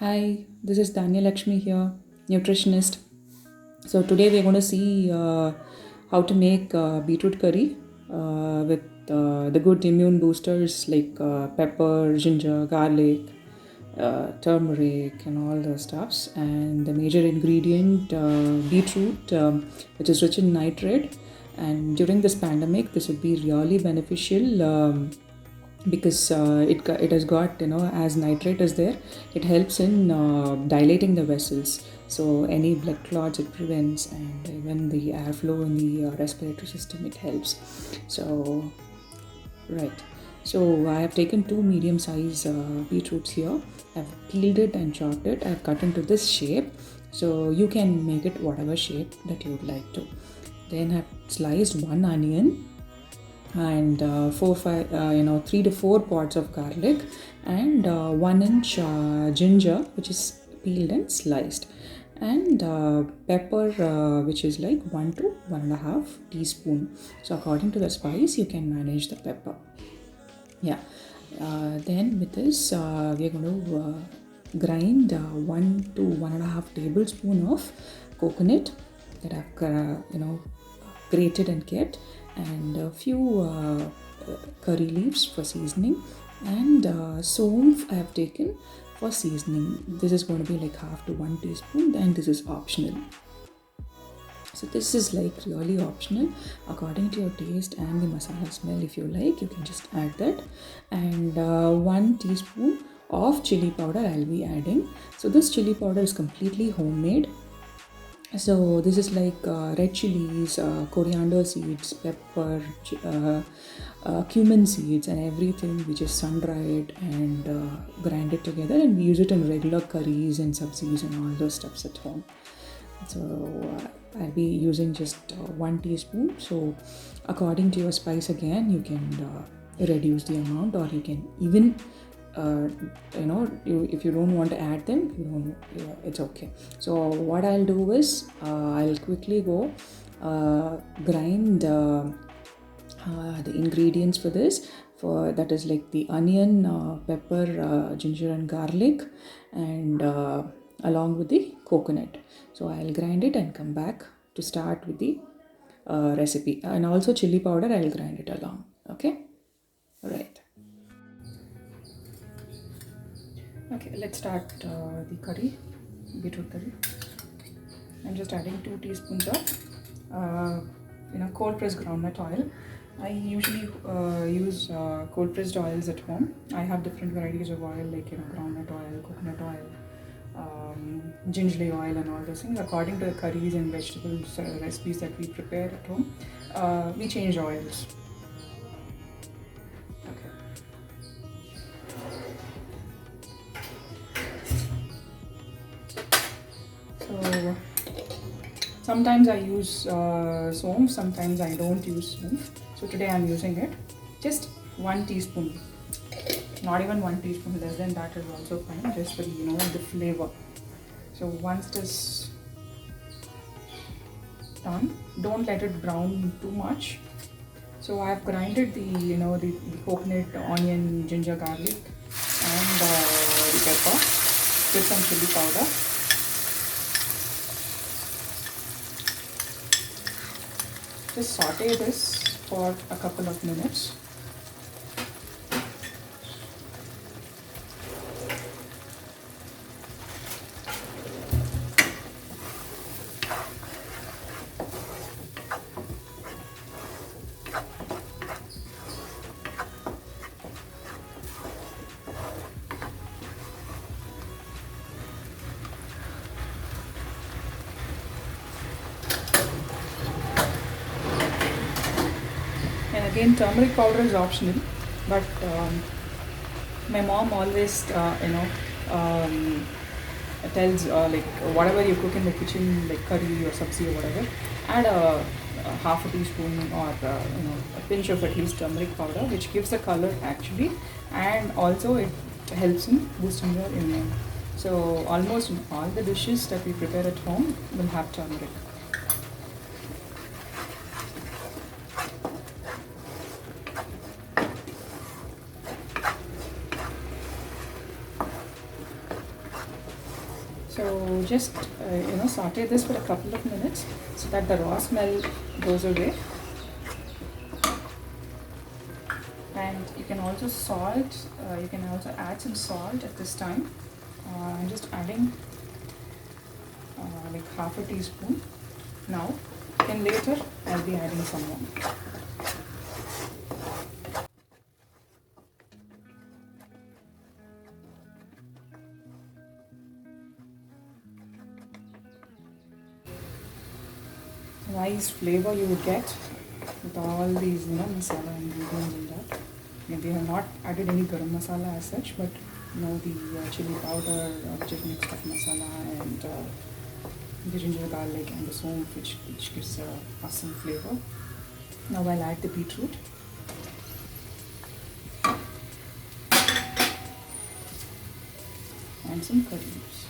Hi, this is Dhanyalakshmi here, Nutritionist. So today we're going to see how to make beetroot curry with the good immune boosters like pepper, ginger, garlic, turmeric, and all those stuffs. And the major ingredient, beetroot, which is rich in nitrate. And during this pandemic, this would be really beneficial. Because it has got, as nitrate is there, it helps in dilating the vessels, so any blood clots it prevents, and even the airflow in the respiratory system it helps. So right, so I have taken two medium size beetroots here. I've peeled it and chopped it. I've cut into this shape, so you can make it whatever shape that you would like to. Then I've sliced one onion and 3 to 4 pods of garlic, and 1 inch ginger, which is peeled and sliced, and pepper, which is like 1 to 1.5 teaspoon. So according to the spice, you can manage the pepper. Yeah. Then with this, we are going to grind 1 to 1.5 tablespoon of coconut that I've grated and kept, and a few curry leaves for seasoning, and saunf I have taken for seasoning. This is going to be like half to 1 teaspoon, and this is optional. So this is like really optional according to your taste and the masala smell. If you like, you can just add that. And 1 teaspoon of chili powder I'll be adding. So this chili powder is completely homemade. So this is like red chilies, coriander seeds, pepper, cumin seeds, and everything which is sun-dried and grinded together, and we use it in regular curries and sabzis and all those stuffs at home. So I'll be using just 1 teaspoon. So according to your spice, again, you can reduce the amount, or you can even if you don't want to add them, it's okay. So what I'll do is I'll quickly go grind the ingredients for this. For that is like the onion, pepper, ginger, and garlic, and along with the coconut. So I'll grind it and come back to start with the recipe. And also chili powder, I'll grind it along. Okay, right. Okay, let's start the curry, beetroot curry. I'm just adding 2 teaspoons of cold pressed groundnut oil. I usually use cold pressed oils at home. I have different varieties of oil, like groundnut oil, coconut oil, gingerly oil, and all those things. According to the curries and vegetables recipes that we prepare at home, we change oils. So sometimes I use saunf, sometimes I don't use saunf. So today I'm using it. Just 1 teaspoon. Not even 1 teaspoon, less than that is also fine, just for the flavor. So once this done, don't let it brown too much. So I have grinded the coconut, onion, ginger, garlic, and the pepper with some chili powder. Just saute this for a couple of minutes. And again, turmeric powder is optional, but my mom always, tells like whatever you cook in the kitchen, like curry or sabzi or whatever, add a half a teaspoon, or a pinch of at least turmeric powder, which gives the color actually, and also it helps in boosting your immune. So almost all the dishes that we prepare at home will have turmeric. So just saute this for a couple of minutes so that the raw smell goes away. And you can also add some salt at this time. I'm just adding like half a teaspoon now. Then later I'll be adding some more. Nice flavor you would get with all these masala ingredients in that. We have not added any garam masala as such, but the chili powder which is mixed with masala and the ginger garlic and the soap which gives awesome flavor. Now I'll add the beetroot. And some curry leaves.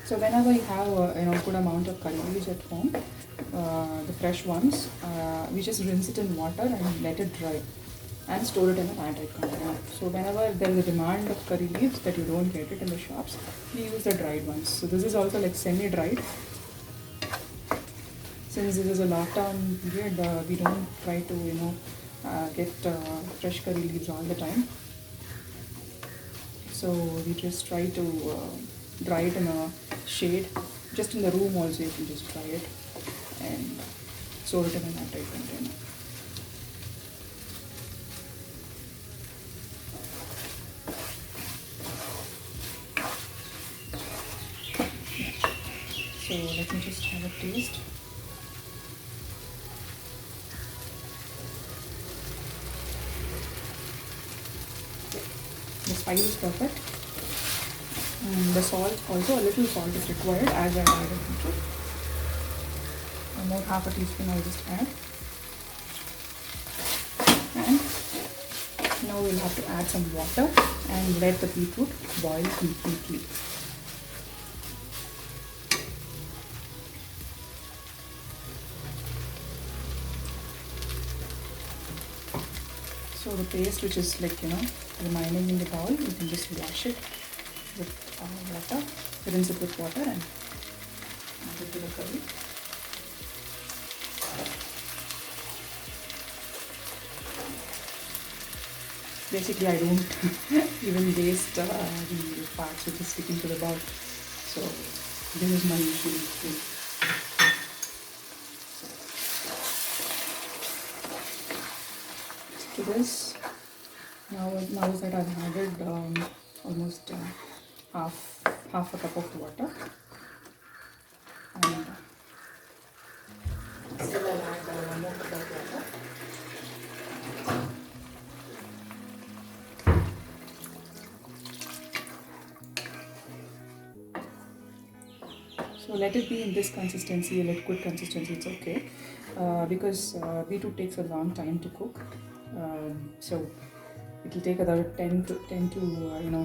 So whenever you have a good amount of curry leaves at home, the fresh ones, we just rinse it in water and let it dry and store it in an airtight container. So whenever there is a demand of curry leaves that you don't get it in the shops, we use the dried ones. So this is also like semi-dried. Since this is a lockdown period, we don't try to get fresh curry leaves all the time. So we just try to dry it in a shade. Just in the room also you can just dry it and store it in an airtight container. So let me just have a taste. The spice is perfect. And the salt, also a little salt is required as I added beetroot. About half a teaspoon I'll just add. And now we'll have to add some water and let the beetroot boil completely. So the paste which is remaining in the bowl, you can just wash it with water, rinse it with water and add it to the curry. Basically I don't even waste the parts which is sticking to the bowl. So this is my usual thing. To this, now that I've added almost half a cup of water, and still I'll add one more cup of water. So let it be in this consistency, a liquid consistency, it's okay, because beetroot takes a long time to cook. So it will take about 10 to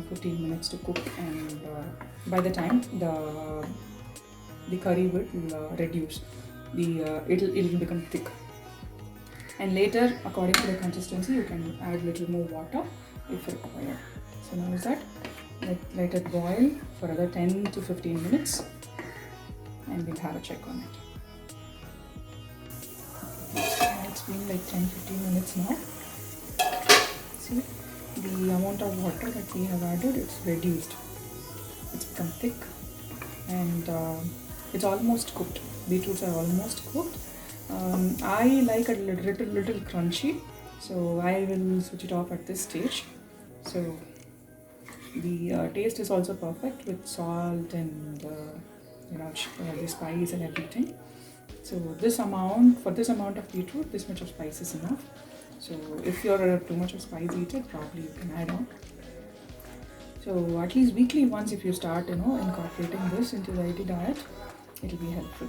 15 minutes to cook, and by the time the curry will reduce, it'll become thick, and later according to the consistency you can add a little more water if required. So now is that, let it boil for another 10 to 15 minutes and we'll have a check on it. It's been like 10-15 minutes now. See, the amount of water that we have added, it's reduced. It's become thick and it's almost cooked. Beetroots are almost cooked. I like a little crunchy, so I will switch it off at this stage. So the taste is also perfect with salt and the spice and everything. So for this amount of beetroot, this much of spice is enough. So if you're too much of spice eater, probably you can add on. So at least weekly once, if you start incorporating this into the daily diet, it'll be helpful.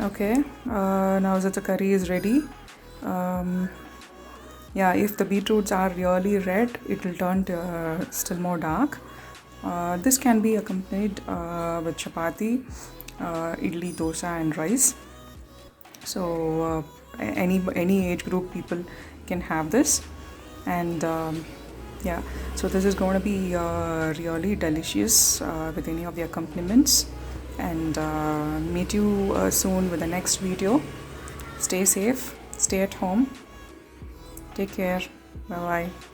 Okay, now that the curry is ready, if the beetroots are really red, it will turn still more dark. This can be accompanied with chapati, idli, dosa and rice. So any age group people can have this. And yeah, so this is going to be really delicious with any of the accompaniments. And meet you soon with the next video. Stay safe, stay at home, take care, bye bye.